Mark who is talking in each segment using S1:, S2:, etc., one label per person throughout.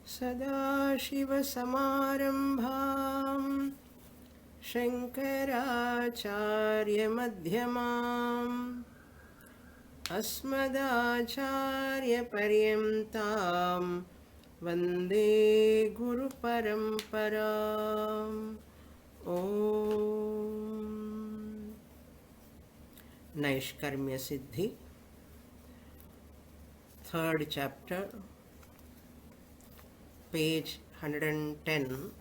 S1: सदाशिवसमारम्भां शङ्कराचार्यमध्यमाम् अस्मदाचार्यपर्यन्तां वन्दे गुरुपरम्पराम् ॐ Naishkarmya Siddhi, third chapter, page 110,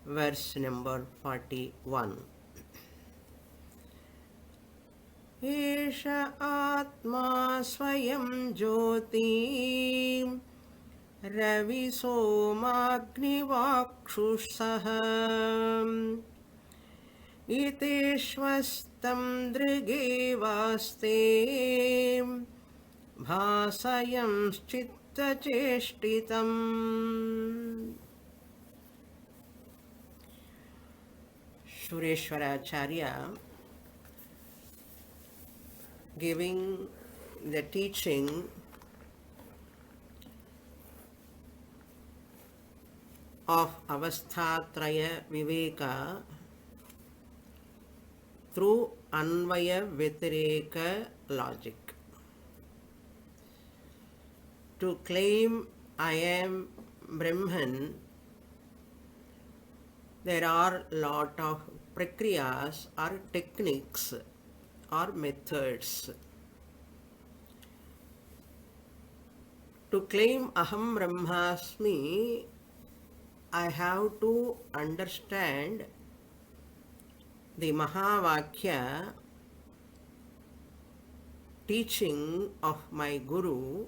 S1: verse number 41. Esha Atma Swayam Jyoti Ravi Somagni Vakshusaham Iteshvastam Drigevaste Bhasayam Chitta Cheshtitam. Sureshwaracharya giving the teaching of Avasthatraya Viveka through Anvaya Vyatireka logic. To claim I am Brahman, there are lot of prakriyas or techniques or methods. To claim Aham Brahmasmi, I have to understand the Mahavakya teaching of my Guru,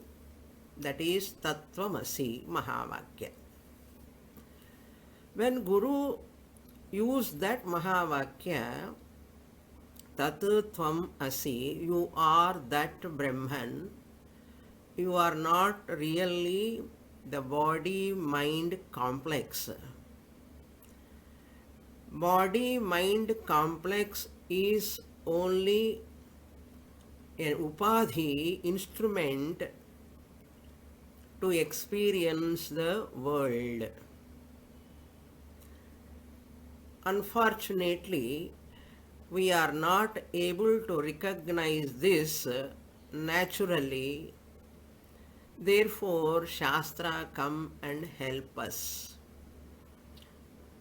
S1: that is Tattvamasi Mahavakya. When Guru used that Mahavakya, Tat Tvam Asi, you are that Brahman, you are not really the body-mind complex. Body-mind complex is only an upadhi, instrument to experience the world. Unfortunately, we are not able to recognize this naturally. Therefore, Shastra come and help us.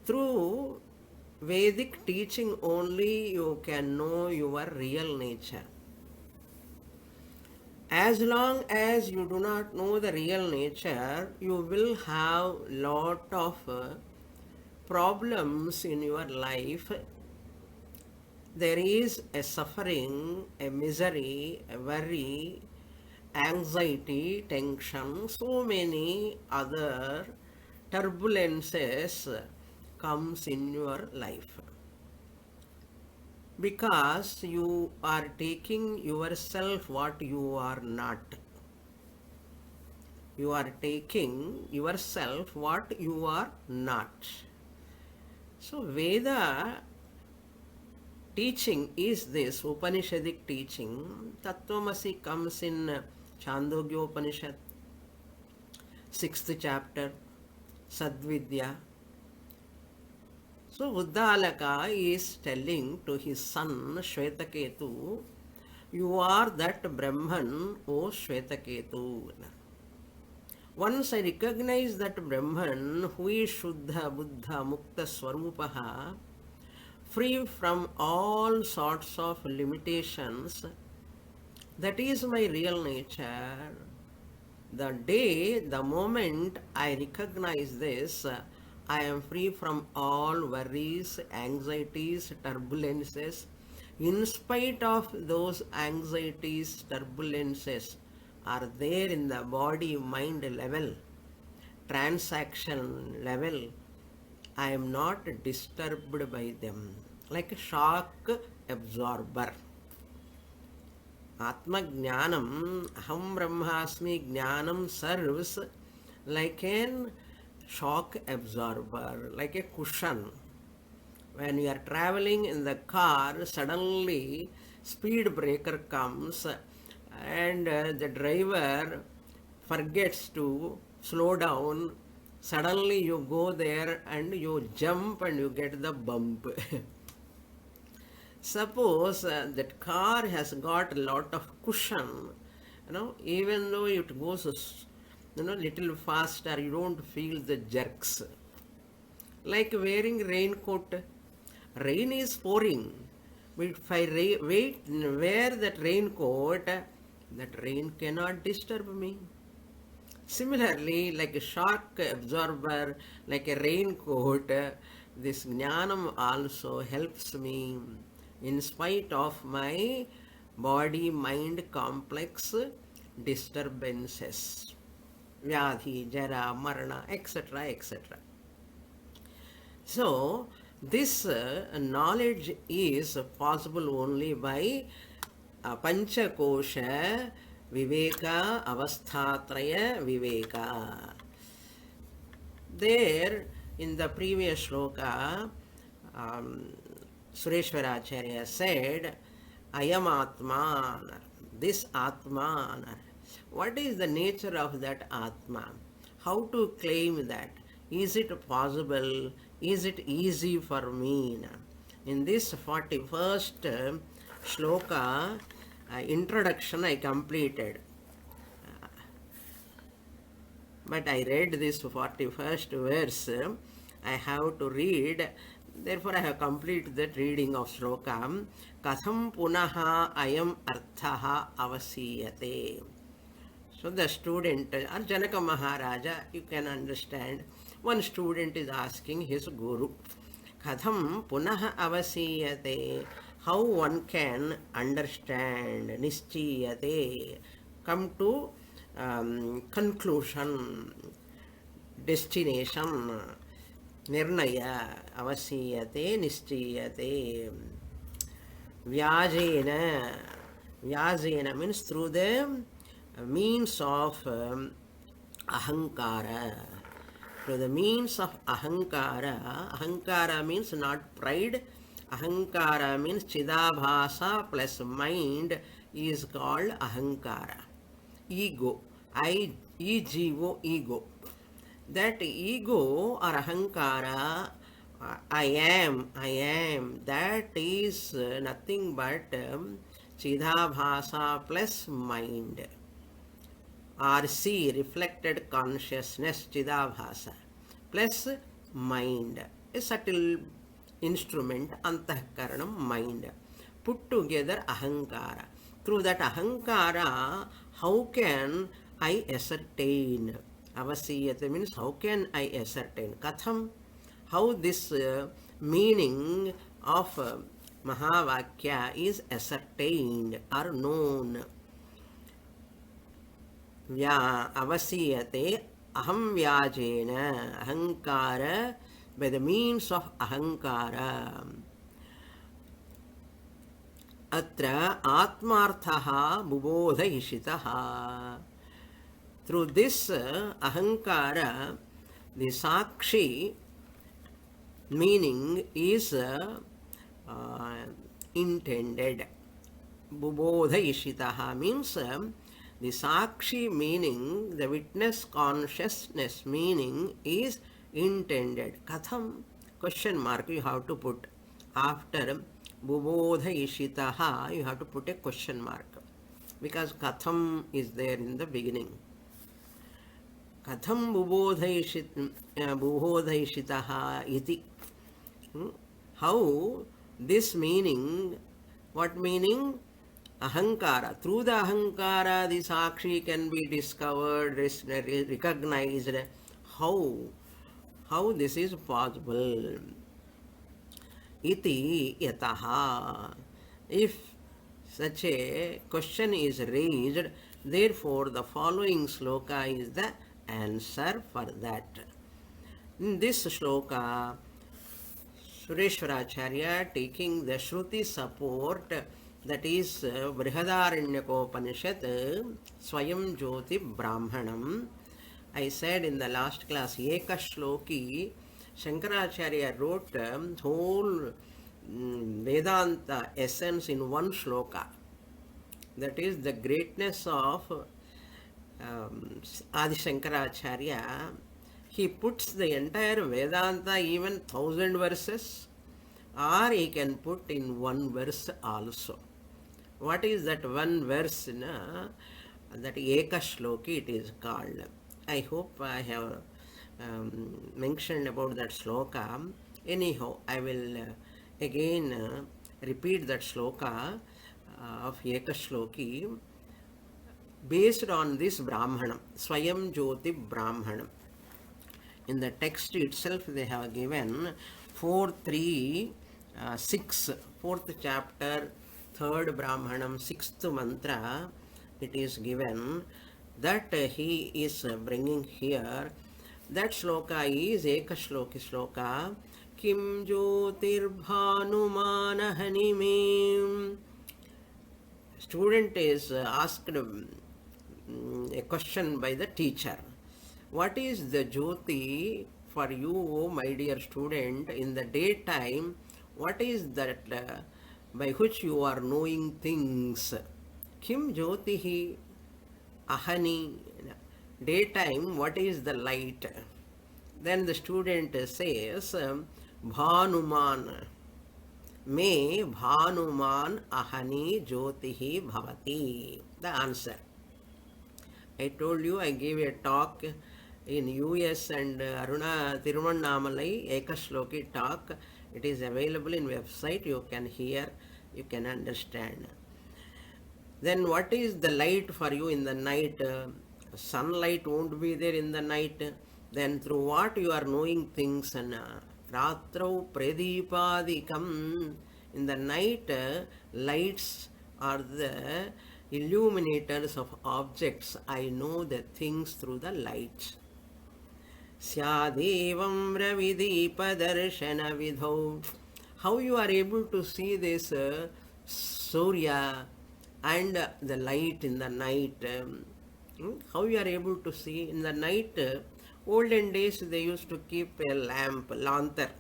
S1: Through Vedic teaching only you can know your real nature. As long as you do not know the real nature, you will have lot of problems in your life. There is a suffering, a misery, a worry, anxiety, tension, so many other turbulences comes in your life. Because you are taking yourself what you are not. You are taking yourself what you are not. So Veda teaching is this, Upanishadic teaching. Tattvamasi comes in Chandogya Upanishad, 6th chapter, Sadvidya. So Uddalaka is telling to his son Shvetaketu, you are that Brahman, O Shvetaketu. Once I recognize that Brahman, who is Shuddha, Buddha, Mukta, Swarupaha, free from all sorts of limitations, that is my real nature. The moment I recognize this, I am free from all worries, anxieties, turbulences. In spite of those anxieties, turbulences are there in the body-mind level, transaction level, I am not disturbed by them, like a shock absorber. Atma Jnanam, Aham Brahmasmi Jnanam serves like an shock absorber, like a cushion. When you are traveling in the car, suddenly speed breaker comes and the driver forgets to slow down, suddenly you go there and you jump and you get the bump. Suppose that car has got a lot of cushion, even though it goes, little faster, you don't feel the jerks. Like wearing raincoat, rain is pouring, but if I wear that raincoat, that rain cannot disturb me. Similarly, like a shock absorber, like a raincoat, this jnanam also helps me in spite of my body mind complex disturbances, vyadhi, jara, marana, etc. etc. So, this knowledge is possible only by Panchakosha Viveka Avasthatraya Viveka. There, in the previous shloka, um, Sureshwaracharya said, Ayam Atman, this Atman. What is the nature of that Atma? How to claim that? Is it possible? Is it easy for me? In this 41st shloka, introduction I completed. But I read this 41st verse. I have to read. Therefore, I have completed that reading of shloka. Katham punaha ayam arthaha avasiyate. So the student, or Janaka Maharaja, you can understand, one student is asking his guru, Katham punaha avasiyate, how one can understand, nischiyate, come to conclusion, destination, nirnaya, avasiyate, nischiyate, vyajena. Vyajena means through the means of ahankara. Through the means of ahankara. Ahankara means not pride. Ahankara means chidabhasa plus mind is called ahankara. Ego. Ego. That ego or ahankara, I am, that is nothing but chidabhasa plus mind. RC, reflected consciousness, chidabhasa, plus mind, a subtle instrument, antahkaranam, mind. Put together ahankara. Through that ahankara, how can I ascertain? Avasiyate means how can I ascertain? Katham, how this meaning of Mahavakya is ascertained or known. Avasiyate aham vyajena, ahankara, by the means of ahankara. Atra atmarthaha bubodhayishitaha. Through this ahankara, the sakshi meaning is intended. Bubodhayishitaha means the sakshi meaning, the witness consciousness meaning is intended. Katham? Question mark you have to put. After Bubodhayishitaha, you have to put a question mark. Because Katham is there in the beginning. Katham Bubodhayishitaha iti. How this meaning, what meaning? Ahankara. Through the ahankara, the sakshi can be discovered, recognized. How this is possible? Iti yataha. If such a question is raised, therefore the following sloka is the answer for that. In this sloka, Sureshwaracharya taking the Shruti support, that is Brihadaranyaka-upanishad, Swayam Jyoti Brahmanam. I said in the last class, Eka Shloki, Shankaracharya wrote whole Vedanta essence in one shloka. That is the greatness of Adi Shankaracharya, he puts the entire Vedanta even 1,000 verses, or he can put in one verse also. What is that one verse? That Eka Shloki it is called. I hope I have mentioned about that shloka. Anyhow, I will again repeat that shloka of Eka Shloki based on this Brahmanam, Swayam Jyoti Brahmanam. In the text itself, they have given 4, 3, 6, 4th chapter, 3rd Brahmanam, 6th mantra. It is given that he is bringing here. That shloka is Eka Shloki Shloka. Kim Jyotir Bhanumana Hanimim. Student is asked a question by the teacher. What is the Jyoti for you, my dear student, in the daytime? What is that by which you are knowing things? Kim Jyotihi Ahani. Daytime, what is the light? Then the student says, Bhanuman. Me Bhanuman Ahani Jyotihi Bhavati. The answer. I told you I gave a talk in US and Aruna Tiruvannamalai Eka Shloki talk. It is available in website. You can hear, you can understand. Then what is the light for you in the night? Sunlight won't be there in the night. Then through what you are knowing things? And Ratrau Pradipadikam. In the night, lights are the illuminators of objects. I know the things through the light. Syadevam Ravidipadarshana Vidho. How you are able to see this Surya and the light in the night? How you are able to see in the night? Olden days they used to keep a lamp, lantern,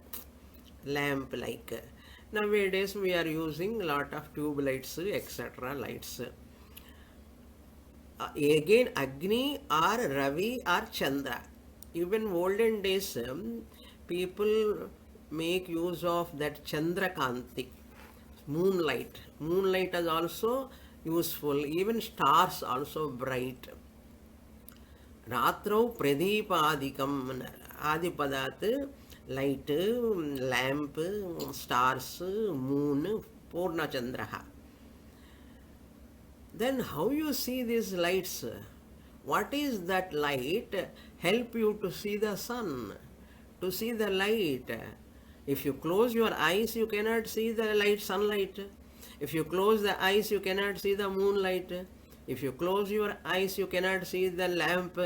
S1: lamp like. Nowadays we are using a lot of tube lights, etc. lights. Again, Agni or Ravi or Chandra. Even olden days, people make use of that Chandra Kanti, moonlight. Moonlight is also useful. Even stars also bright. Ratrau Pradipadikam. Adipadat, light, lamp, stars, moon, Purna Chandraha. Then how you see these lights? What is that light help you to see the sun, to see the light? If you close your eyes, you cannot see the light, sunlight. If you close the eyes, you cannot see the moonlight. If you close your eyes, you cannot see the lamp.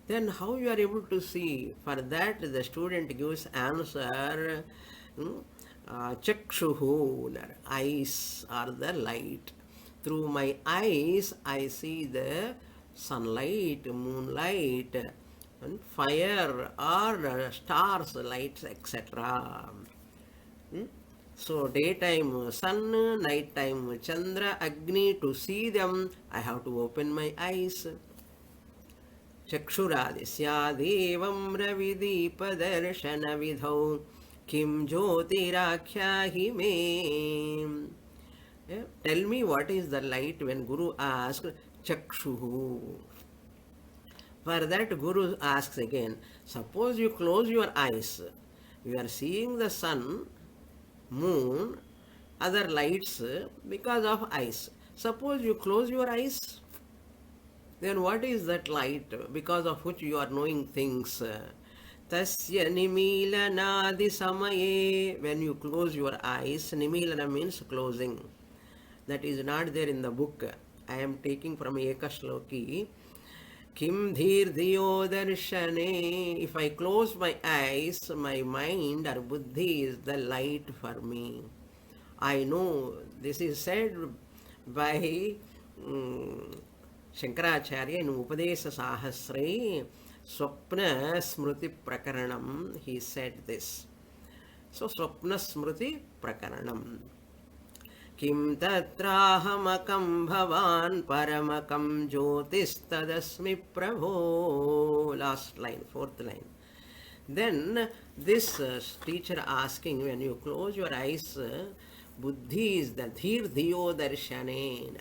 S1: Then how you are able to see? For that the student gives answer. Chakshuhu, eyes are the light. Through my eyes, I see the sunlight, moonlight, and fire or stars, lights, etc. So daytime sun, nighttime Chandra, Agni. To see them, I have to open my eyes. Chakshuradi Syadevam Ravidipadarshana Vidho Kim Jyotirakyahi me. Tell me what is the light when Guru asks Chakshuhu. For that Guru asks again, suppose you close your eyes, you are seeing the sun, moon, other lights because of eyes. Suppose you close your eyes, then what is that light because of which you are knowing things? Tasya nimilanadi samaye. When you close your eyes, nimilana means closing. That is not there in the book. I am taking from Eka Shloki. Kim dhir dhiyo darshane. If I close my eyes, my mind or buddhi is the light for me. I know this is said by Shankaracharya in Upadesa Sahasre, Swapna Smriti Prakaranam. He said this. So Swapna Smriti Prakaranam. Kim tatrahamakam bhavan paramakam jyotistadasmi prabho. Last line, fourth line. Then this teacher asking, when you close your eyes, buddhi is the dhir dhiyo darshane.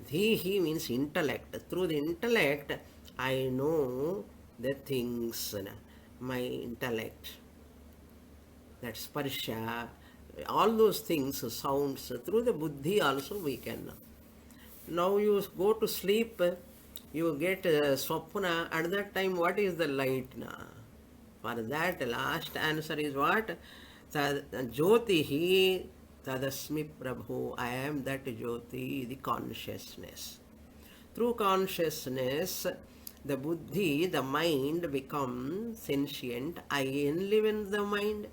S1: He means intellect. Through the intellect, I know the things. My intellect, that sparsha, all those things, sounds, through the buddhi also we can know. Now you go to sleep, you get swapna, at that time what is the light? For that last answer is what? Jyotihi tadasmi prabhu. I am that Jyoti, the consciousness. Through consciousness, the buddhi, the mind becomes sentient. I enliven the mind.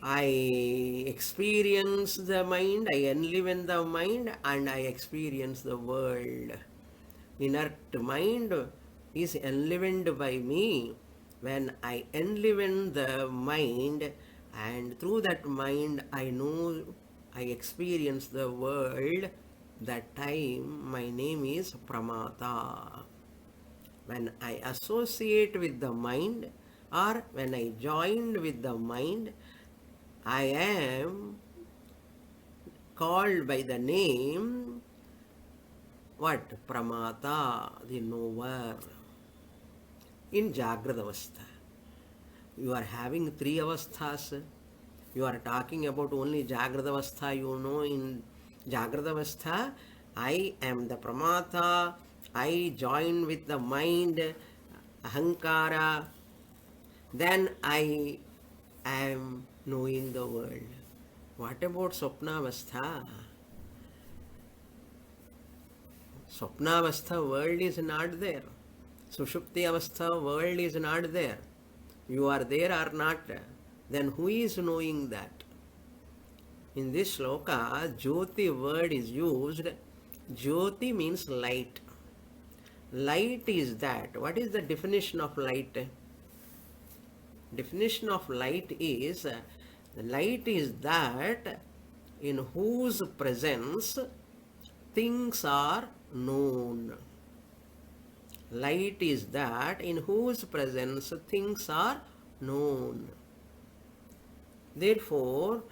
S1: I experience the mind, I enliven the mind, and I experience the world. Inert mind is enlivened by me. When I enliven the mind, and through that mind I know, I experience the world, that time my name is Pramata. When I associate with the mind, or when I join with the mind, I am called by the name, what? Pramata, the knower. In Jagrada Avastha, you are having three avasthas. You are talking about only Jagrada Avastha. You know, in Jagrada Avastha, I am the Pramata. I join with the mind, Ahankara. Then I am knowing the world. What about Swapnavastha? Swapnavastha, world is not there. Sushupti Avastha, world is not there. You are there or not, then who is knowing that? In this shloka, Jyoti word is used. Jyoti means light. Light is that. What is the definition of light? Definition of light is that in whose presence things are known. Light is that in whose presence things are known. Therefore,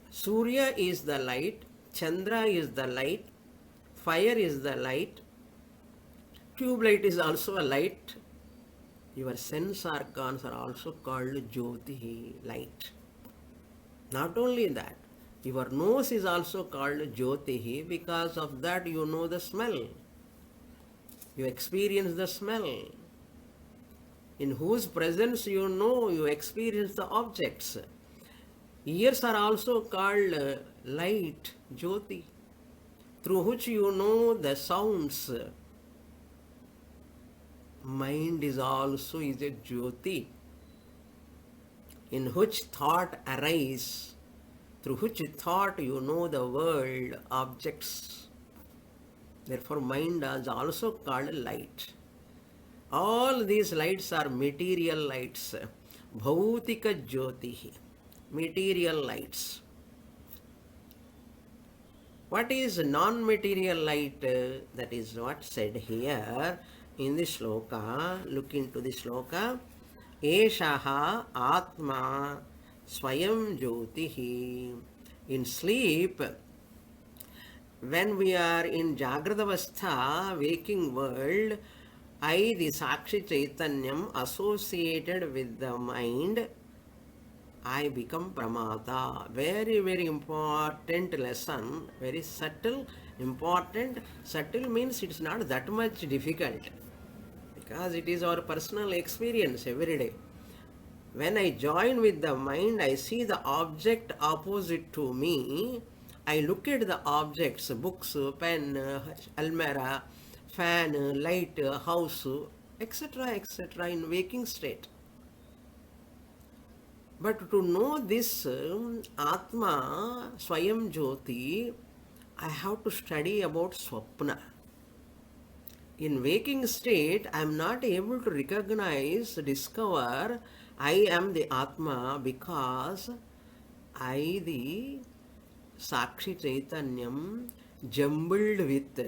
S1: Surya is the light, Chandra is the light, fire is the light, tube light is also a light. Your sense organs are also called Jyoti, light. Not only that, your nose is also called Jyoti, because of that you know the smell. You experience the smell. In whose presence you know, you experience the objects. Ears are also called light, Jyoti, through which you know the sounds. Mind is also a Jyoti, in which thought arise, through which thought you know the world, objects. Therefore, mind is also called light. All these lights are material lights. Bhautika Jyoti, material lights. What is non-material light? That is what said here in the shloka. Look into the shloka. Eshaha Atma Swayam Jyotihi. In sleep, when we are in Jagrada Avastha, waking world, I, the Sakshi Chaitanyam, associated with the mind, I become Pramata. Very, very important lesson. Very subtle, important. Subtle means it's not that much difficult, because it is our personal experience every day. When I join with the mind, I see the object opposite to me. I look at the objects, books, pen, almirah, fan, light, house, etc., etc., in waking state. But to know this Atma, Swayam Jyoti, I have to study about Swapna. In waking state, I am not able to recognize, discover I am the Atma, because I, the Sakshi Chaitanyam jumbled with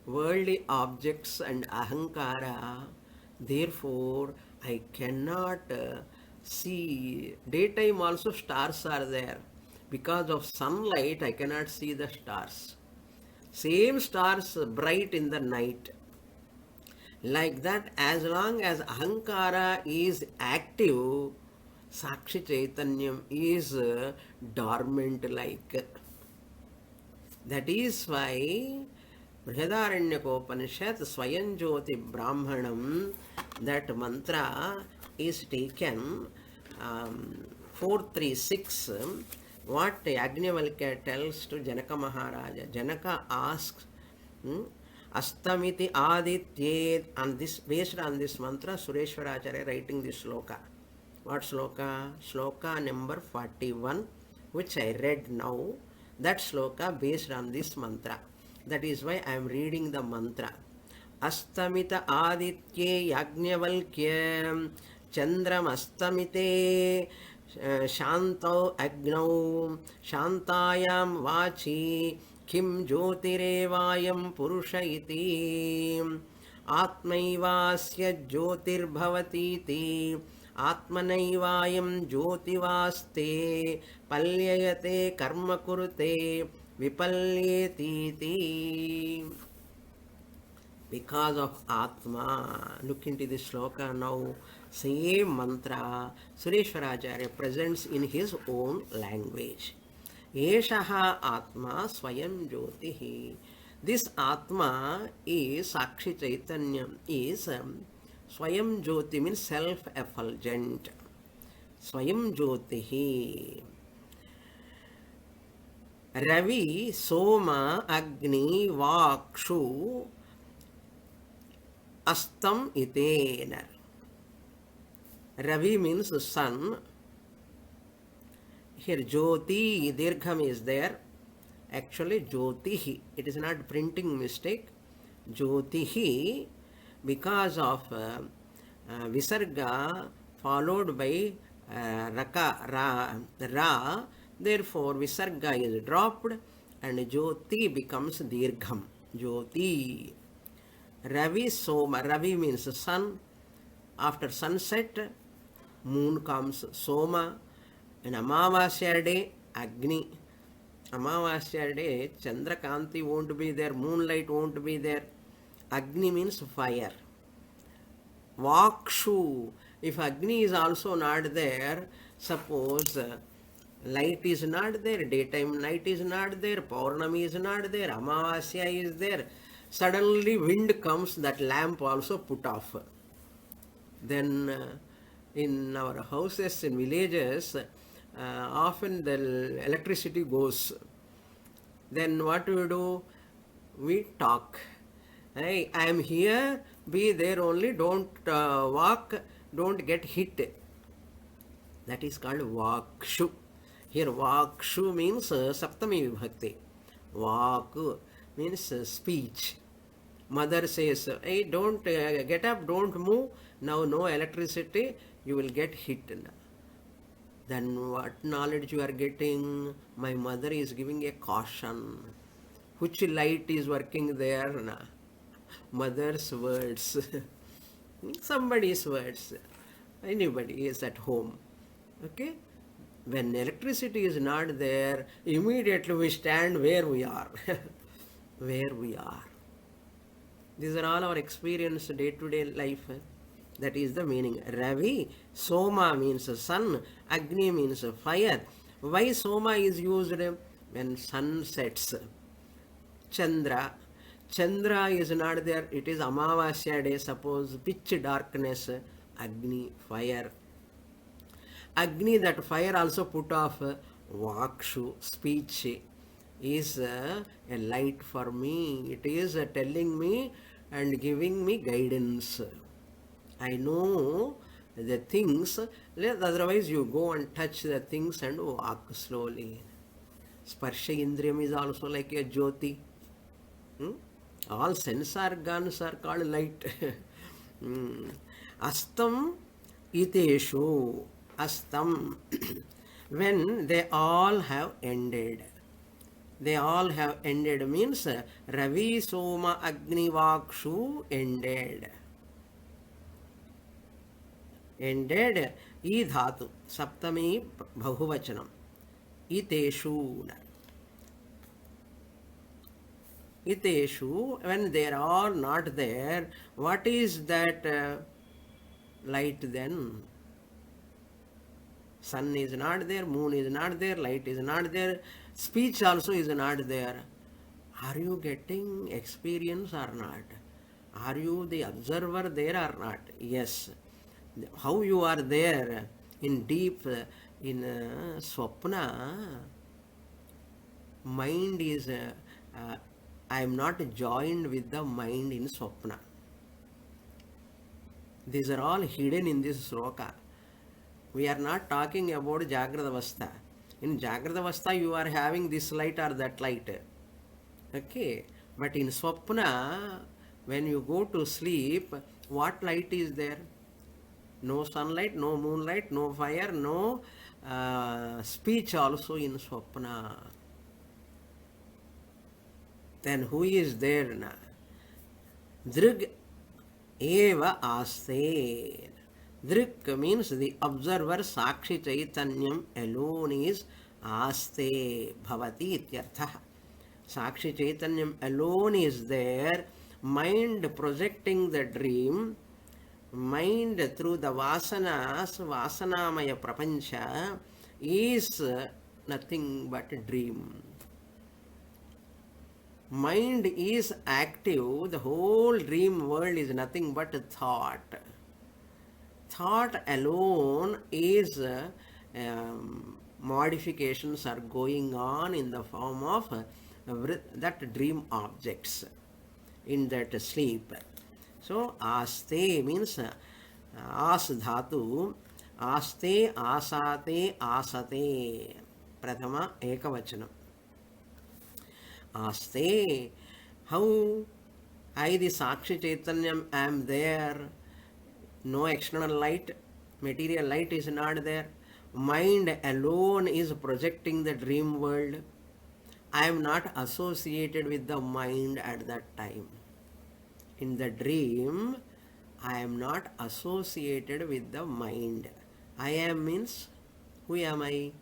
S1: worldly objects and ahankara. Therefore, I cannot see. Daytime also stars are there. Because of sunlight, I cannot see the stars. Same stars bright in the night. Like that, as long as ahankara is active, Sakshi Chaitanyam is dormant like. That is why Brihadaranyaka Swayam Jyoti Brahmanam, that mantra is taken 436. What Yajnavalkya tells to Janaka Maharaja. Janaka asks, Astamiti Aditye, and this based on this mantra, Sureshwaracharya writing this sloka. What sloka? Sloka number 41, which I read now. That sloka based on this mantra. That is why I am reading the mantra. Astamita Aditye Yajnavalkya Chandram Astamite Shanto Agnau Shantayam Vachi Kim Jyotirevayam Purusha iti Atmaivasya Jyotirbhavatiti Atmanaivayam Jyotivaste Palyayate Karma Kurute Vipalyetiti. Because of Atma, look into this sloka now. Same mantra Sureshwaracharya presents in his own language. Eshaha Atma Swayam Jyotihi. This Atma is Sakshi Chaitanyam, is Swayam Jyoti means self-effulgent. Swayam Jyotihi. Ravi, Soma, Agni, Vakshu, Astam Itena. Ravi means sun. Here Jyoti, Dirgham is there. Actually Jyotihi. It is not printing mistake. Jyotihi, because of Visarga followed by Ra. Therefore Visarga is dropped and Jyoti becomes Dirgham. Jyoti. Ravi Soma. Ravi means sun. After sunset, moon comes Soma. And Amavasya day, Agni. Amavasya day, Chandrakanti won't be there, moonlight won't be there. Agni means fire. Vakshu. If Agni is also not there, suppose light is not there, daytime night is not there, Paurnami is not there, Amavasya is there. Suddenly wind comes, that lamp also put off. Then in our houses, in villages, often the electricity goes. Then what do? We talk. Hey, I am here, be there only, don't walk, don't get hit. That is called Vakshu. Here Vakshu means Saptami Vibhakti. Vak means speech. Mother says, hey, don't get up, don't move, now no electricity, you will get hit. Then what knowledge you are getting? My mother is giving a caution. Which light is working there? Mother's words. Somebody's words. Anybody is at home. Okay? When electricity is not there, immediately we stand where we are. Where we are. These are all our experience day-to-day life. That is the meaning. Ravi, Soma means sun, Agni means fire. Why Soma is used? When sun sets. Chandra. Chandra is not there, it is Amavasya day, suppose pitch darkness, Agni, fire. Agni, that fire also put off. Vakshu, speech, is a light for me. It is telling me and giving me guidance. I know the things, otherwise you go and touch the things and walk slowly. Sparsha Indriyam is also like a Jyoti. All sense organs are called light. Astam iteshu. Astam. when they all have ended. They all have ended means Ravi Soma Agni Vakshu ended. Ended E dhatu, Saptami Bahuvachanam. Iteshu. Iteshu, when they are not there, what is that light then? Sun is not there, moon is not there, light is not there, speech also is not there. Are you getting experience or not? Are you the observer there or not? Yes. How you are there in deep, in swapna, mind is, I am not joined with the mind in swapna. These are all hidden in this sloka. We are not talking about Jagrata Avastha. In Jagrata Avastha, you are having this light or that light. Okay. But in Swapna, when you go to sleep, what light is there? No sunlight, no moonlight, no fire, no speech also in Swapna. Then who is there now? Drig eva aste. Drik means the observer, Sakshi Chaitanyam alone is aste bhavati ityartha. Sakshi Chaitanyam alone is there, mind projecting the dream, mind through the vasanas, vasanamaya prapancha is nothing but a dream. Mind is active, the whole dream world is nothing but a thought. Thought alone is modifications are going on in the form of that dream objects in that sleep. So aste means as dhatu, aste asate asate, prathama ekavachanam. Aste, how I the Sakshi Chaitanyam am there. No external light, material light is not there. Mind alone is projecting the dream world. I am not associated with the mind at that time. In the dream, I am not associated with the mind. I am means, who am I?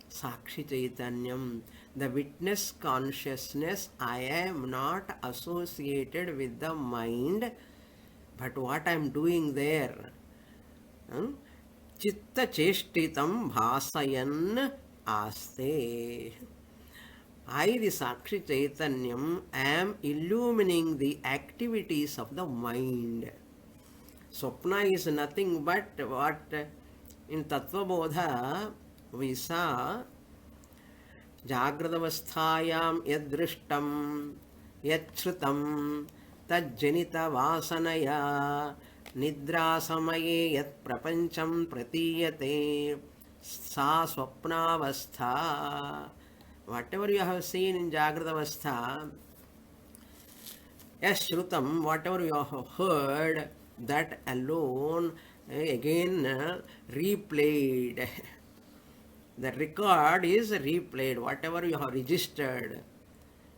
S1: Sakshi Chaitanyam. The witness consciousness, I am not associated with the mind. But what I am doing there? Chitta cheshtitam bhasayan aste. I, the Sakshi Chaitanyam, am illumining the activities of the mind. Swapna is nothing but what in Tattva Bodha we saw. Jagradavasthayam yadrishtam yachrutam tajjanita vasanaya nidra samaye yat prapancham pratiyate sa swapnavastha. Whatever you have seen in Jagradavastha, yashrutam, whatever you have heard, that alone again replayed. The record is replayed, whatever you have registered.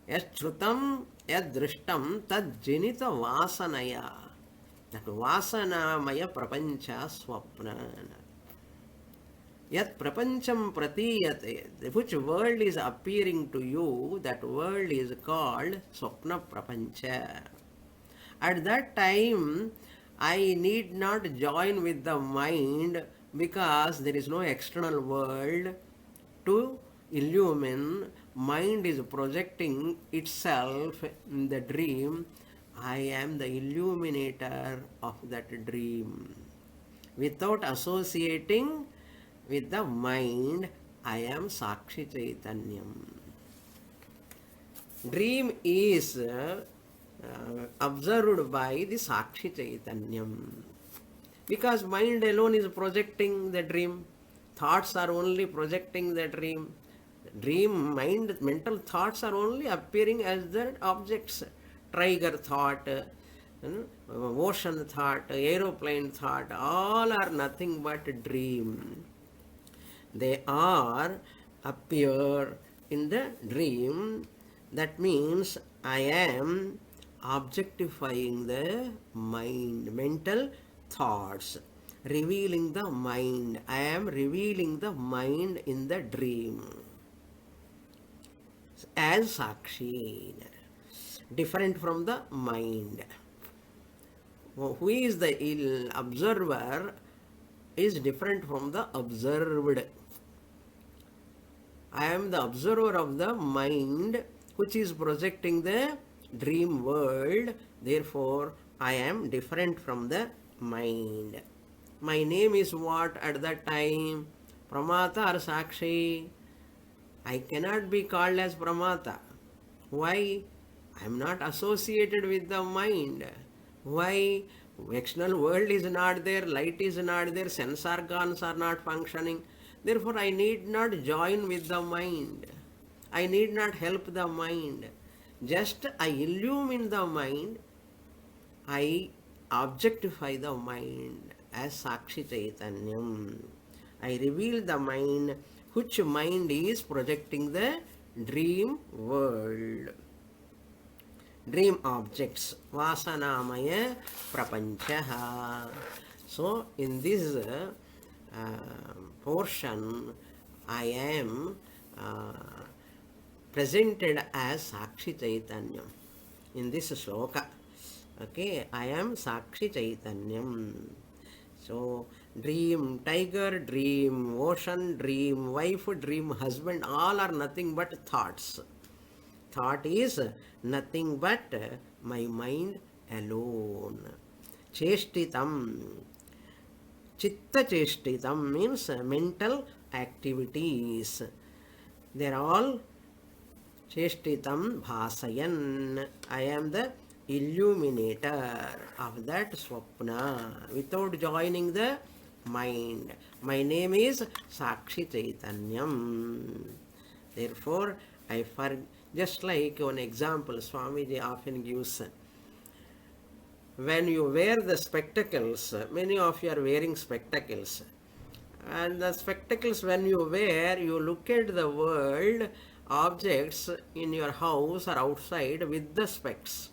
S1: Yashrutam yadrishtam tajjanita vasanaya. That vasanamaya prapancha swapna. Yat prapancham pratiyate. Which world is appearing to you, that world is called swapna prapancha. At that time, I need not join with the mind because there is no external world to illumine. Mind is projecting itself in the dream. I am the illuminator of that dream. Without associating with the mind, I am Sakshi Chaitanyam. Dream is observed by the Sakshi Chaitanyam. Because mind alone is projecting the dream. Thoughts are only projecting the dream. Dream, mind, mental thoughts are only appearing as the objects. Tiger thought, ocean thought, aeroplane thought, all are nothing but dream. they are appear in the dream. That means I am objectifying the mind, mental thoughts, revealing the mind. I am revealing the mind in the dream as Sakshi, different from the mind. Who is the observer is different from the observed. I am the observer of the mind which is projecting the dream world. Therefore, I am different from the mind. My name is what at that time? Pramata or Sakshi? I cannot be called as Pramata. Why? I am not associated with the mind. Why? External world is not there, light is not there, sense organs are not functioning. Therefore, I need not join with the mind. I need not help the mind. Just I illumine the mind, I objectify the mind as Sakshi Chaitanyam. I reveal the mind, which mind is projecting the dream world. Dream objects, Vasanamaya Prapanchaha. So, in this portion, I am presented as Sakshi Chaitanyam. In this sloka, okay, I am Sakshi Chaitanyam. So, dream tiger, dream ocean, dream wife, dream husband, all are nothing but thoughts. Thought is nothing but my mind alone. Cheshtitam. Chitta cheshtitam means mental activities. They are all cheshtitam bhasayan. I am the illuminator of that swapna without joining the mind. My name is Sakshi Chaitanyam. Therefore, I just like one example Swamiji often gives. When you wear the spectacles, many of you are wearing spectacles. And the spectacles when you wear, you look at the world, objects in your house or outside with the specs.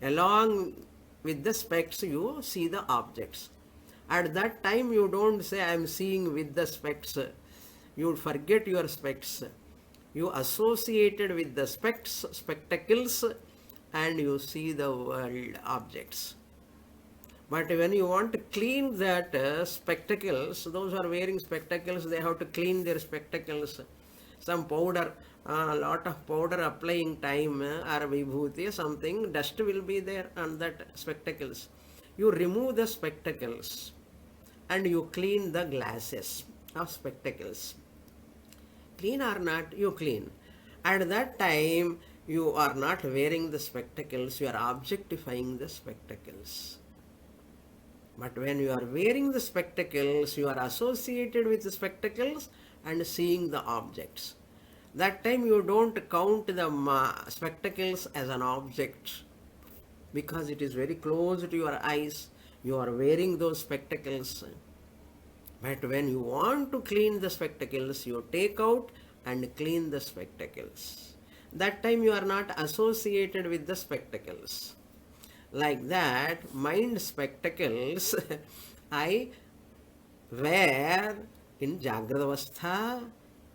S1: Along with the specs, you see the objects. At that time, you don't say, I am seeing with the specs. You forget your specs. You associated with the spectacles, and you see the world objects. But when you want to clean that spectacles, those who are wearing spectacles, they have to clean their spectacles. Some powder, a lot of powder applying time or vibhuti, something, dust will be there on that spectacles. You remove the spectacles and you clean the glasses of spectacles. Clean or not, you clean. At that time, you are not wearing the spectacles, you are objectifying the spectacles. But when you are wearing the spectacles, you are associated with the spectacles and seeing the objects. That time you don't count the spectacles as an object because it is very close to your eyes. You are wearing those spectacles. But when you want to clean the spectacles, you take out and clean the spectacles. That time you are not associated with the spectacles. Like that, mind spectacles I wear in Jagradavastha.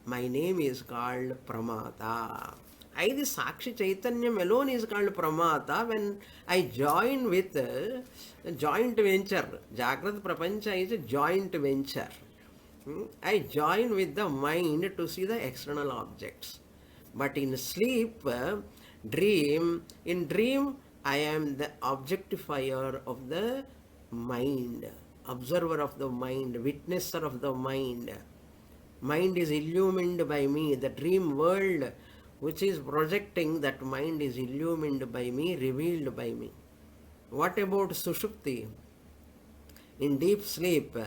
S1: My name is called Pramata. The Sakshi Chaitanyam alone is called Pramata when I join with a joint venture. Jagrad Prapancha is a joint venture. I join with the mind to see the external objects. But in sleep, dream, in dream, I am the objectifier of the mind, observer of the mind, witnesser of the mind. Mind is illumined by me. The dream world which is projecting that mind is illumined by me, revealed by me. What about Sushupti? In deep sleep,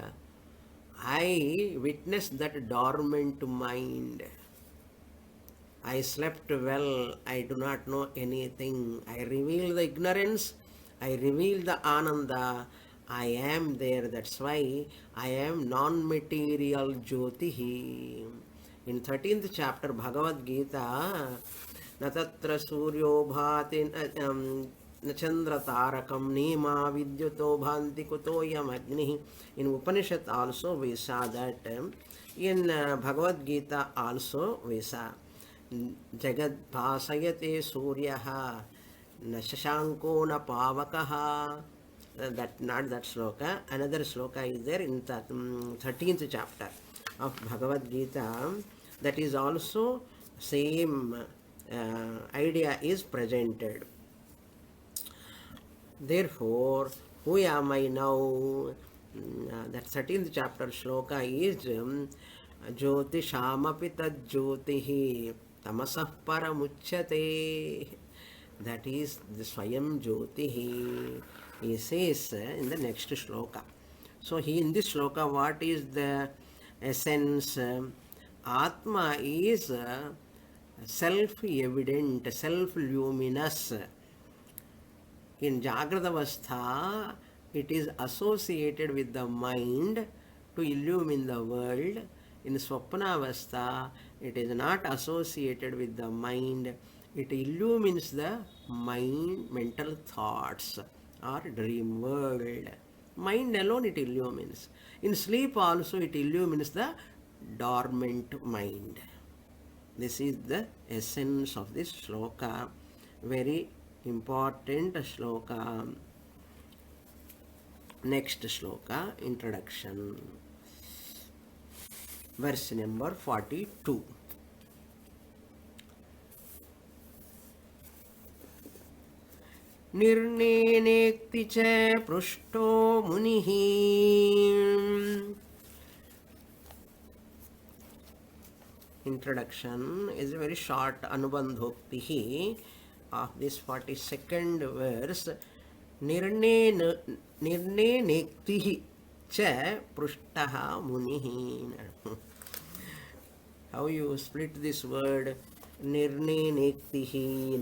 S1: I witnessed that dormant mind. I slept well, I do not know anything. I reveal the ignorance, I reveal the ananda, I am there. That's why I am non-material Jyotihi. In 13th chapter Bhagavad Gita, Natatra Suryo Bhati Nachandra Tarakam Nima Vidyuto Bhanti Kutoyam Agni. In Upanishad also we saw that. In Bhagavad Gita also we saw. Jagad Bhasayate Suryaha Na Shashanko Na Pavakaha. That not that sloka. Another sloka is there in the 13th chapter of Bhagavad Gita. That is also same idea is presented. Therefore, who am I now? That 13th chapter shloka is Jyoti Shamapi Tad Jyotihi Tamasah Paramuchyate. That is the Swayam Jyotihi. He says in the next shloka. So he in this shloka, what is the essence? Atma is self-evident, self-luminous. In Jagrata Avastha, it is associated with the mind to illumine the world. In Swapna Avastha, it is not associated with the mind. It illumines the mind, mental thoughts or dream world. Mind alone it illumines. In sleep also it illumines the dormant mind. This is the essence of this shloka. Very important shloka. Next shloka, introduction. Verse number 42. Nirnenekti cha prushto munihi. Introduction is a very short anubandhoktihi of this 42nd verse. Nirnenektihi cha prushtaha munihi. How you split this word? Nirnenektihi.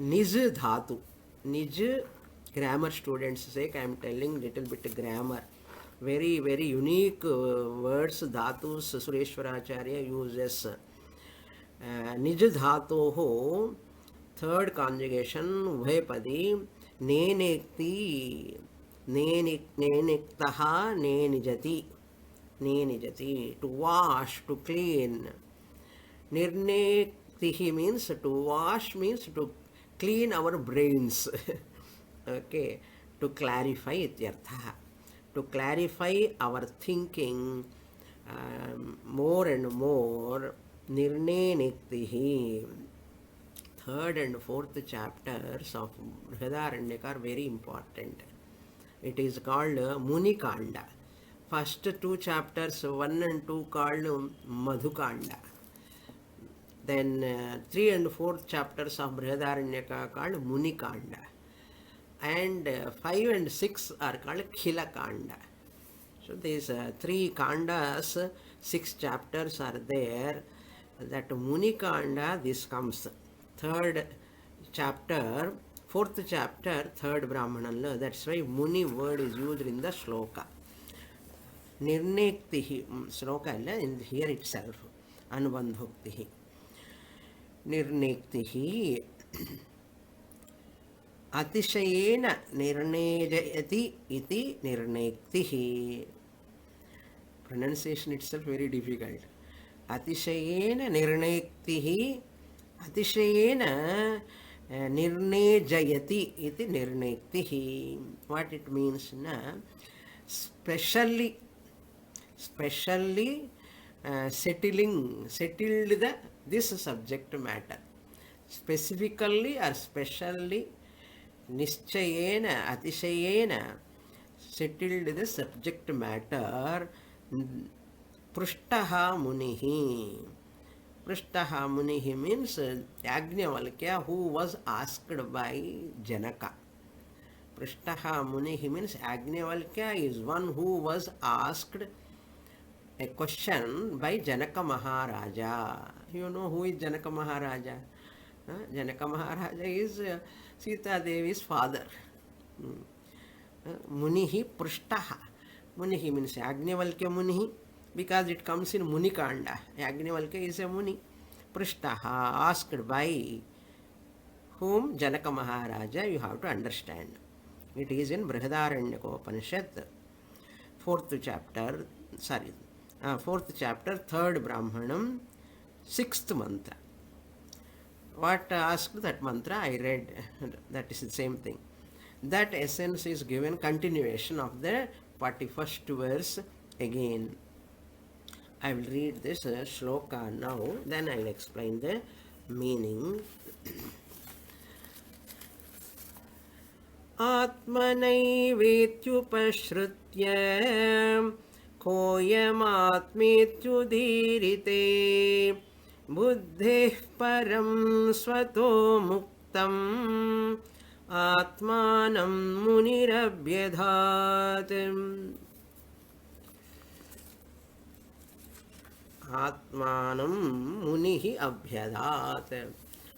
S1: Nij dhatu. Nij, grammar students' sake, I am telling little bit grammar. Very, very unique words, dhatus, Sureshwaracharya uses. Nij dhatoho, third conjugation, ubhayapadi, nenekti, nenektaha, nenijati. Nenijati, to wash, to clean. Nirnektihi means to wash, means to clean our brains. Okay, to clarify ityartha. To clarify our thinking more and more. Nirnenektihi. Third and fourth chapters of Brihadaranyaka are very important. It is called Munikanda. First two chapters, 1 and 2, called Madhukanda. Then 3 and 4th chapters of Brihadaranyaka called Munikanda. And 5 and 6 are called Khilakanda. So these 3 kandas, 6 chapters are there. That Munikanda, this comes. 3rd chapter, 4th chapter, 3rd Brahmanala. That's why Muni word is used in the shloka. Nirnektihi, shloka in here itself. Anubandhoktihi. Nirnektihi. Atishayena nirnejayati iti nirnektihi. Pronunciation itself very difficult. Atishayena nirnektihi. Atishayena nirnejayati iti nirnektihi. What it means? Specially settled this subject matter. Specifically or specially, nischayena, atishayena, settled the subject matter. Prushtaha munihi. Prushtaha munihi means Yajnavalkya, who was asked by Janaka. Prushtaha munihi means Yajnavalkya is one who was asked a question by Janaka Maharaja. You know who is Janaka Maharaja? Janaka Maharaja is Sita Devi's father. Munihi Prishtaha. Munihi means Agnivalkya Munihi because it comes in Munikanda. Agnivalkya is a Muni. Prishtaha, asked by whom? Janaka Maharaja, you have to understand. It is in Brihadaranyaka Upanishad, fourth chapter, third Brahmanam, sixth mantra. What asked that mantra? I read. That is the same thing. That essence is given continuation of the 41st verse again. I will read this shloka now, then I will explain the meaning. आत्मनैवेत्युपश्रुत्य कोऽयमात्मेत्युदीरिते बुद्धेः परं स्वतो मुक्तम् आत्मानं मुनिरभ्यधात्. Atmanam munihi abhyadat.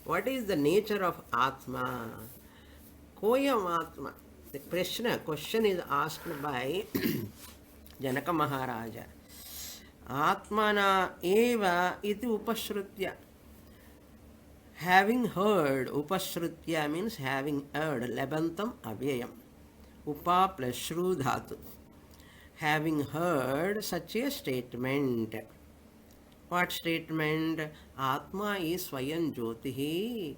S1: What is the nature of Atma? Koyam Atma. The question is asked by Janaka Maharaja. Atmana eva iti upashrutya. Having heard, upashrutya means having heard, labantam avyayam. Upa plus shru dhatu. Having heard such a statement. What statement? Atma is Swayam Jyotihi.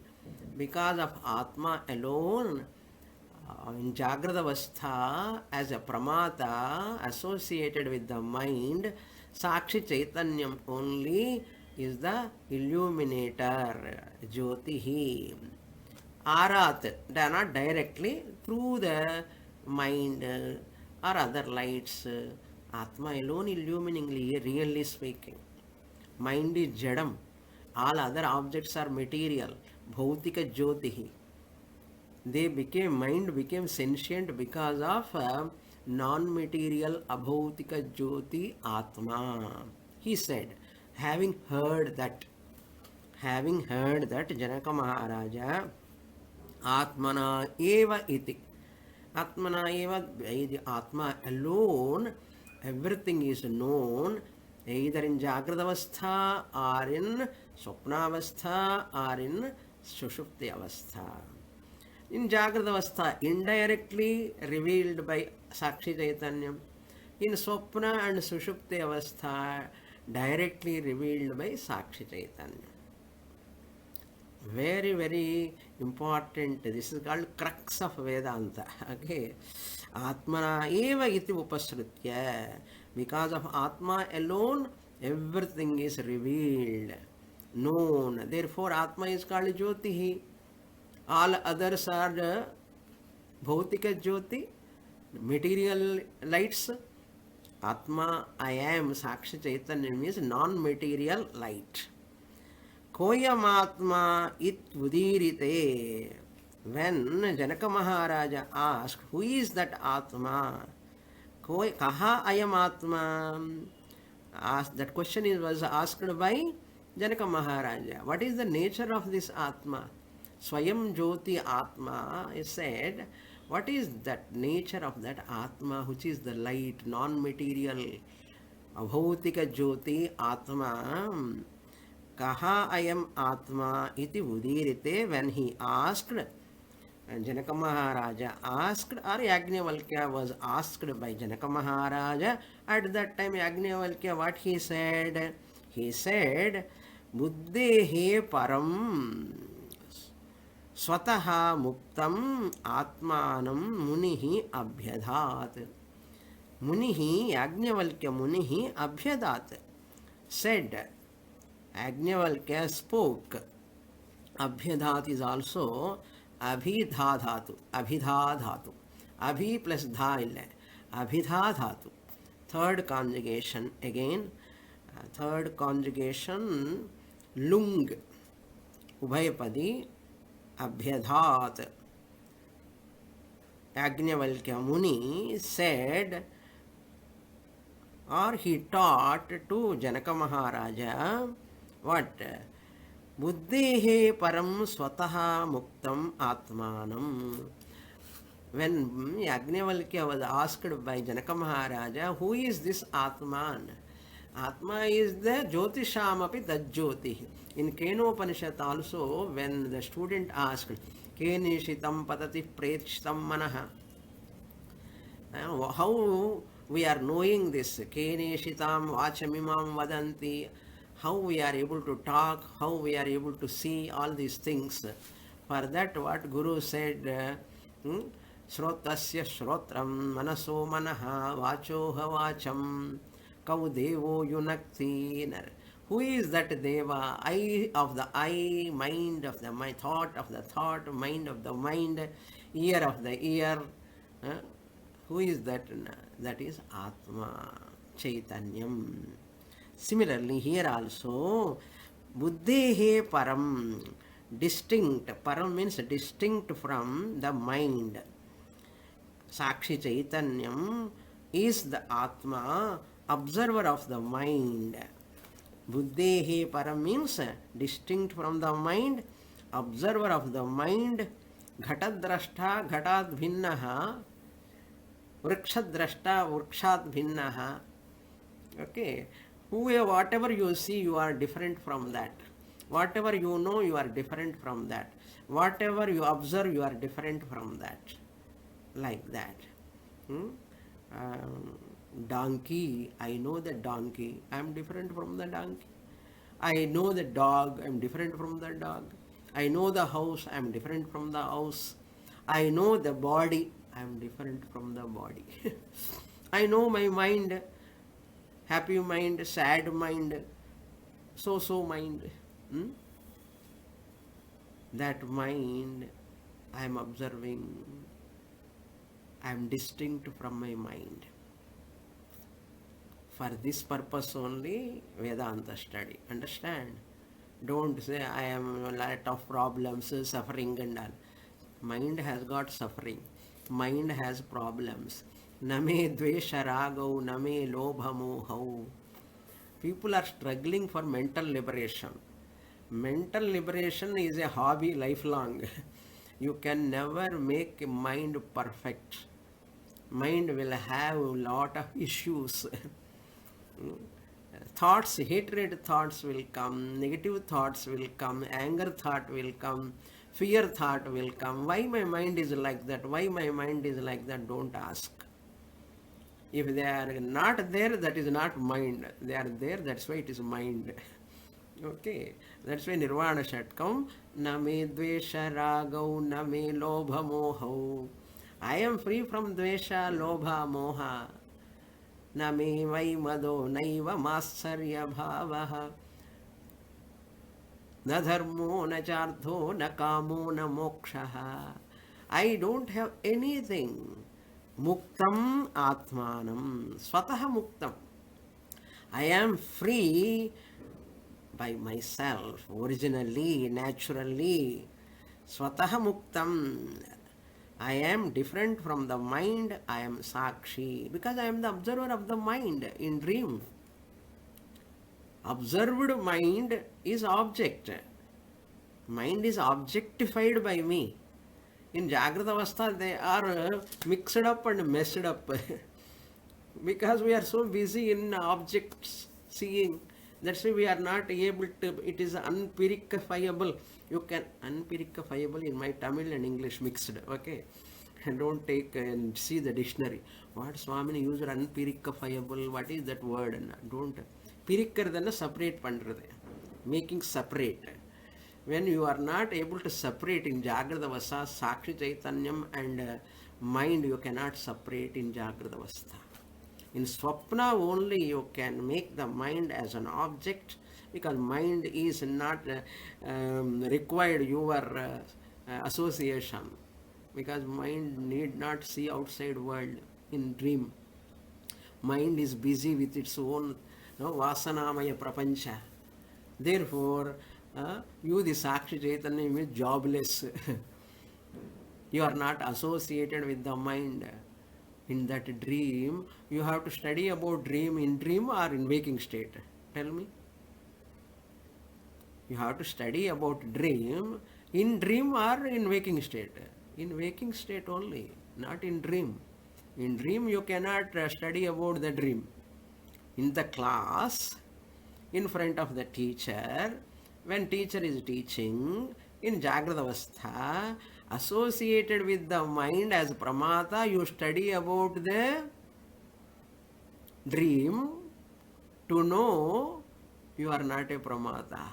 S1: Because of Atma alone, in Jagrada Avastha, as a Pramata associated with the mind, Sakshi Chaitanyam only is the illuminator, Jyotihi. Arat, not directly, through the mind or other lights. Atma alone illuminating, really speaking. Mind is Jadam. All other objects are material. Bhautika Jyotihi. Mind became sentient because of non-material Abhautika Jyoti Atma. He said, having heard that Janaka Maharaja, Atmana eva iti. Atmana eva, Atma alone, everything is known, either in Jagrada Avastha or in Swapna Avastha or in Sushupti Avastha. In Jagrada Avastha, indirectly revealed by Sakshi Chaitanyam. In Swapna and Sushupti Avastha, directly revealed by Sakshi Chaitanya. Very, very important. This is called crux of Vedanta. Okay. Atmana eva iti upasrutya. Because of Atma alone, everything is revealed, known. Therefore, Atma is called Jyotihi. All others are Bhautika Jyoti, material lights. Atma, I am, Sakshi Chaitanya means non-material light. Koyam Atma it udirite. When Janaka Maharaja asked, who is that Atma? Kaha ayam Atma? That question was asked by Janaka Maharaja. What is the nature of this Atma? Swayam Jyoti Atma is said. What is that nature of that Atma, which is the light, non-material, Abhautika Jyoti Atma? Kaha ayam Atma iti udirite. When he asked, and Janaka Maharaja asked, or Yajnavalkya was asked by Janaka Maharaja. At that time, Yajnavalkya, what he said? He said, Buddhehe param swataha muktam atmanam munihi abhyadhat. Munihi, Yajnavalkya Munihi abhyadhat. Said, Yajnavalkya spoke. Abhyadhat is also Abhidha dhatu. Abhidha dhatu. Abhi plus dha illa. Abhidha dhatu. Third conjugation again. Third conjugation lung. Ubhayapadi. Abhyadhat. Yajnavalkya Muni said, or he taught to Janaka Maharaja, what? Buddhehe param swataha muktam atmanam. When Yajnavalkya was asked by Janaka Maharaja, who is this Atman? Atma is the Jyotishamapi Dajjoti. In Kenopanishad also, when the student asked, Kenishitam patati pretshitam manaha, how we are knowing this? Keneshitam vachamimam vadanti. How we are able to talk, how we are able to see all these things. For that, what Guru said, Shrotasya shrotram manaso manaha vachoha vacham kau devo yunakti. Who is that Deva? Eye of the eye, mind of the mind, thought of the thought, mind of the mind, ear of the ear. uh, who is that? That is Atma, Chaitanyam. Similarly, here also, Buddhehe param, distinct. Param means distinct from the mind. Sakshi Chaitanyam is the Atma, observer of the mind. Buddhehe param means distinct from the mind, observer of the mind. Ghatadrashta ghatat bhinnaha, Vrikshadrashta vrikshat bhinnaha. Okay. Whatever you see, you are different from that. Whatever you know, you are different from that. Whatever you observe, you are different from that. Like that. Donkey, I know the donkey, I am different from the donkey. I know the dog, I am different from the dog. I know the house, I am different from the house. I know the body, I am different from the body. I know my mind, happy mind, sad mind, so mind. That mind I am observing, I am distinct from my mind. For this purpose only Vedanta study. Understand? Don't say I am a lot of problems, suffering and all. Mind has got suffering. Mind has problems. Name dvesha ragau, name lobha mohau. People are struggling for mental liberation. Mental liberation is a hobby lifelong. You can never make mind perfect. Mind will have a lot of issues. Thoughts, hatred thoughts will come, negative thoughts will come, anger thought will come, fear thought will come. Why my mind is like that? Why my mind is like that? Don't ask. If they are not there, that is not mind. They are there, that's why it is mind. Okay, that's why Nirvana Shatkam, na me dvesha ragau, na me lobha mohau. I am free from dvesha, lobha, moha. Na me vai mado naiva matsarya bhavaha. Na dharmo na chardho na kamo na mokshaha. I don't have anything. Muktam atmanam. Swataha muktam. I am free by myself, originally, naturally. Swataha muktam. I am different from the mind, I am Sakshi, because I am the observer of the mind in dream. Observed mind is object. Mind is objectified by me. In Jagrata Avastha, they are mixed up and messed up. Because we are so busy in objects seeing. That's why we are not able to, it is unperikifiable. You can, unperikifiable in my Tamil and English mixed, okay? And don't take and see the dictionary. What Swamini used unperikifiable, what is that word? Don't, pirikar than separate pandrathe, making separate. When you are not able to separate in Jagrata Avastha, Sakshi Chaitanyam and mind, you cannot separate in Jagrata Avastha. In Swapna only you can make the mind as an object, because mind is not required your association, because mind need not see outside world in dream. Mind is busy with its own vasanamaya prapancha. Therefore, you the Sakshi Chaitanya is jobless. You are not associated with the mind. In that dream, you have to study about dream in dream or in waking state. Tell me. You have to study about dream in dream or in waking state. In waking state only, not in dream. In dream you cannot study about the dream. In the class, in front of the teacher, when teacher is teaching, in Jagrata Avastha, associated with the mind as Pramata, you study about the dream to know you are not a Pramata.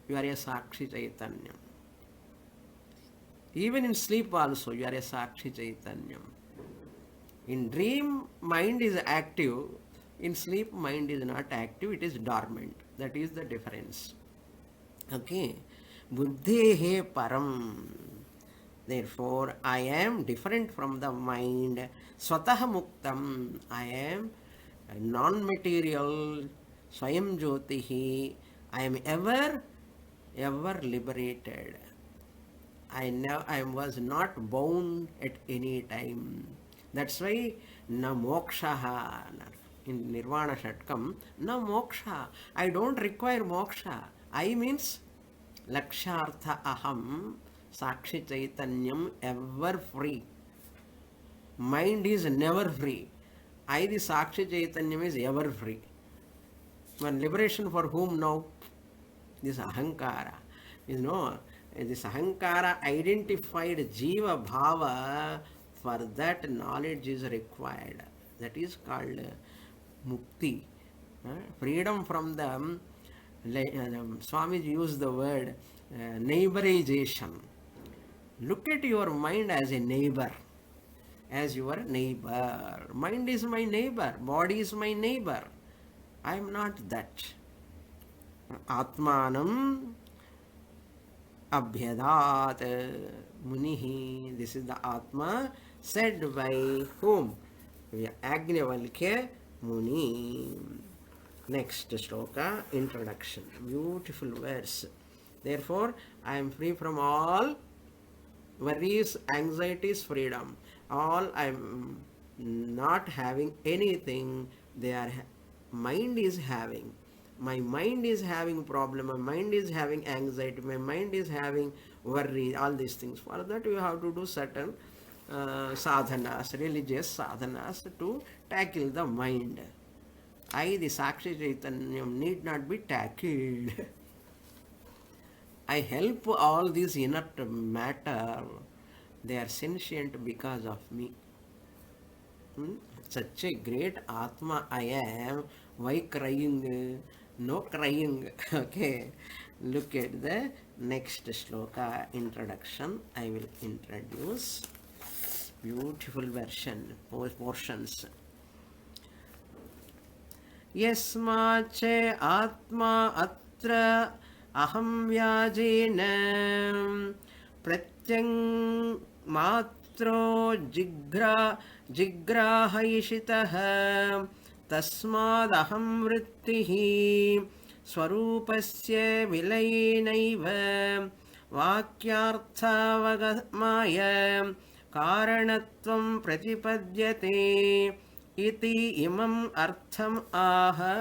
S1: You are a Sakshi Chaitanya. Even in sleep also, you are a Sakshi Chaitanya. In dream, mind is active. In sleep, mind is not active. It is dormant. That is the difference. Okay. Buddhehe param. Therefore, I am different from the mind. Swataha muktam. I am non-material. Swayam jyotihi. I am ever liberated. I was not bound at any time. That's why na moksha. In Nirvana Shatkam, na moksha. I don't require moksha. I means lakshartha aham sakshi chaitanyam ever free. Mind is never free. I, the sakshi chaitanyam, is ever free. One liberation for whom now? This ahankara. This ahankara identified jiva bhava, for that knowledge is required. That is called mukti. Freedom from the, Swamiji used the word neighborization. Look at your mind as a neighbor. As your neighbor. Mind is my neighbor. Body is my neighbor. I am not that. Atmanam abhyadat munihi. This is the Atma said by whom? Agnivalkya Muni. Next shloka, introduction. Beautiful verse. Therefore, I am free from all worries, anxieties, freedom. All I am not having anything. Mind is having. My mind is having problem. My mind is having anxiety. My mind is having worry. All these things. For that, you have to do certain sadhanas, religious sadhanas to tackle the mind. I, the Sakshi Chaitanyam, need not be tackled. I help all these inert matter. They are sentient because of me. Such a great Atma I am. Why crying? No crying. Okay. Look at the next shloka introduction. I will introduce beautiful version, portions. यस्माच्च आत्मा अत्र अहं व्याजेन प्रत्यङ्मात्रो जिग्राहयिषितः तस्मादहं वृत्तिः स्वरूपस्य विलयेनैव वाक्यार्थावगमाय कारणत्वं प्रतिपद्यते iti imam artham aha.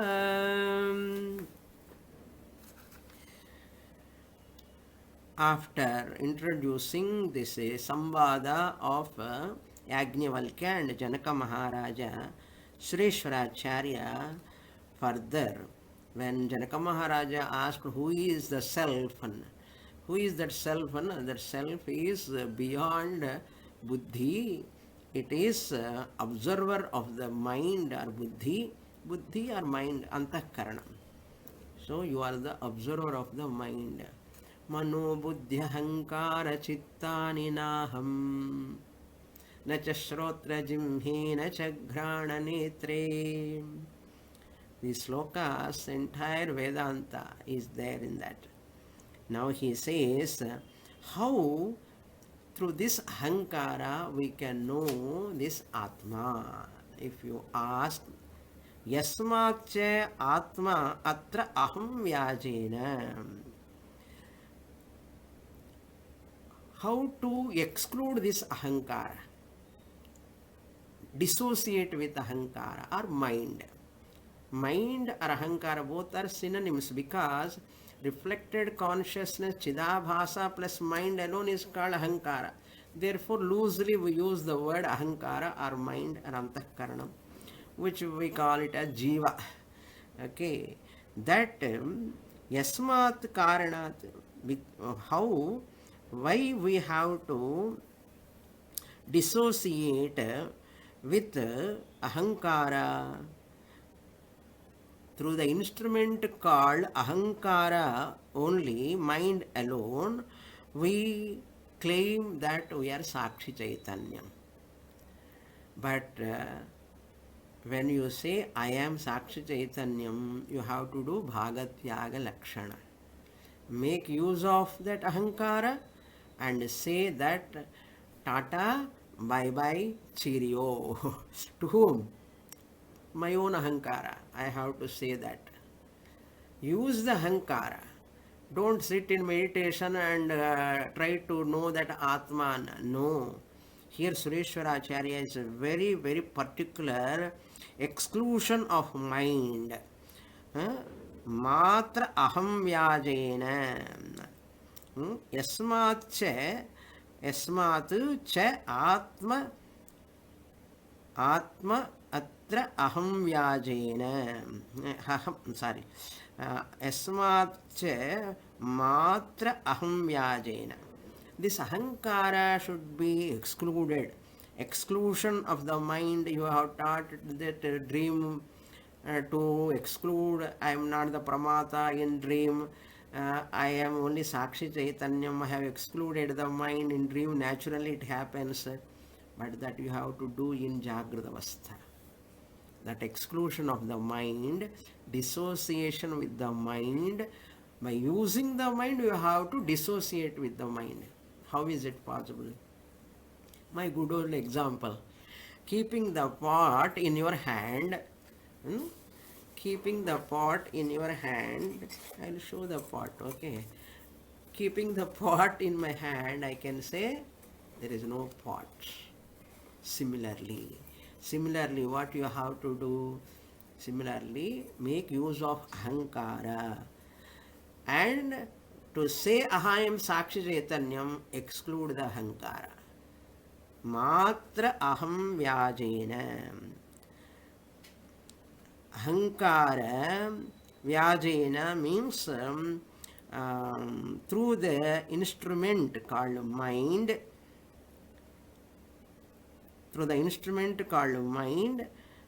S1: After introducing this samvada of Yajnavalkya and Janaka Maharaja, Sureshwaracharya further, when Janaka Maharaja asked who is the self, who is that self, that self is beyond buddhi. It is observer of the mind or buddhi or mind, antahkaranam. So you are the observer of the mind. Mano buddhya hankara chittani naham na cha shrotra jimhe na cha ghrana netre. The slokas, entire Vedanta is there in that. Now he says, how through this ahankara we can know this Atma. If you ask, Yasmacha Atma Atra Aham Vyajena. How to exclude this ahankara? Dissociate with ahankara or mind. Mind or ahankara both are synonyms because Reflected consciousness, Chidabhasa plus mind alone is called Ahankara. Therefore, loosely we use the word Ahankara or mind or Antahkaranam, which we call it as Jiva. Okay, that Yasmat Karanat, how, why we have to dissociate with Ahankara through the instrument called Ahankara only, mind alone, we claim that we are Sakshi Chaitanya. But when you say I am Sakshi Chaitanyam, you have to do Bhagatyaga Lakshana. Make use of that Ahankara and say that Tata, bye bye, cheerio. To whom? My own Ahankara. I have to say that. Use the Ahankara. Don't sit in meditation and try to know that Atman. No. Here Sureshwaracharya is very, very particular exclusion of mind. Matra aham vyajena. Yasmat cha atma atra aham vyajena. Sorry. Yasmat cha matra aham vyajena. This ahankara should be excluded. Exclusion of the mind, you have taught that dream to exclude. I am not the pramata in dream. I am only Sakshi Chaitanyam. I have excluded the mind in dream. Naturally it happens. But that you have to do in Jagrata Avastha. That exclusion of the mind, dissociation with the mind. By using the mind, you have to dissociate with the mind. How is it possible? My good old example. Keeping the pot in your hand. Keeping the pot in your hand. I will show the pot, okay. Keeping the pot in my hand, I can say there is no pot. Similarly, what you have to do? Similarly, make use of Ahankara. And to say Aham Sakshi Chaitanyam, exclude the Ahankara. Matra aham vyajena. Ahankara vyajena means through the instrument called mind. Through the instrument called mind,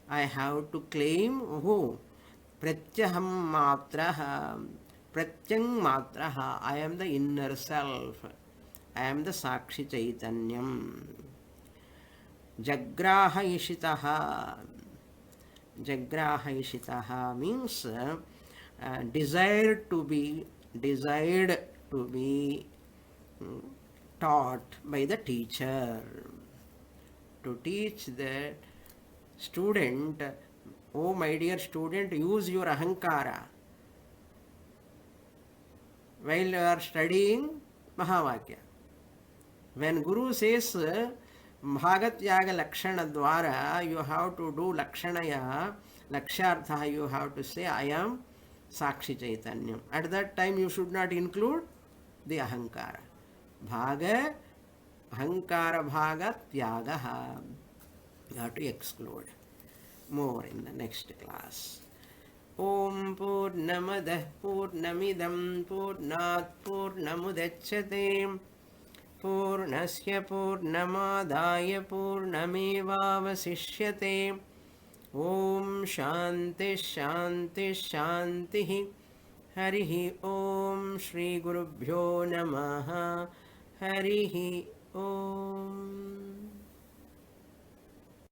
S1: I have to claim who? Pratyaham matraha. Pratyang matraha. I am the inner self. I am the Sakshi Chaitanyam. Jagraha ishitaha. Jagraha ishitaha means desired to be taught by the teacher. To teach the student, oh my dear student, use your Ahankara while you are studying Mahavakya. When Guru says Bhagatyaga Lakshana Dwara, you have to do Lakshanaya, Lakshartha, you have to say, I am Sakshi Chaitanyam. At that time, you should not include the Ahankara. Ahankara Bhagatyaga. You have to exclude. More in the next class. Om Purnamadah Purnamidam Purnat Purnamudachyate Purnasya Purnamadaya Purnamevavasishyate. Om Shanti Shanti Shanti. Harihi Om Shri Gurubhyo Namaha. Harihi Om.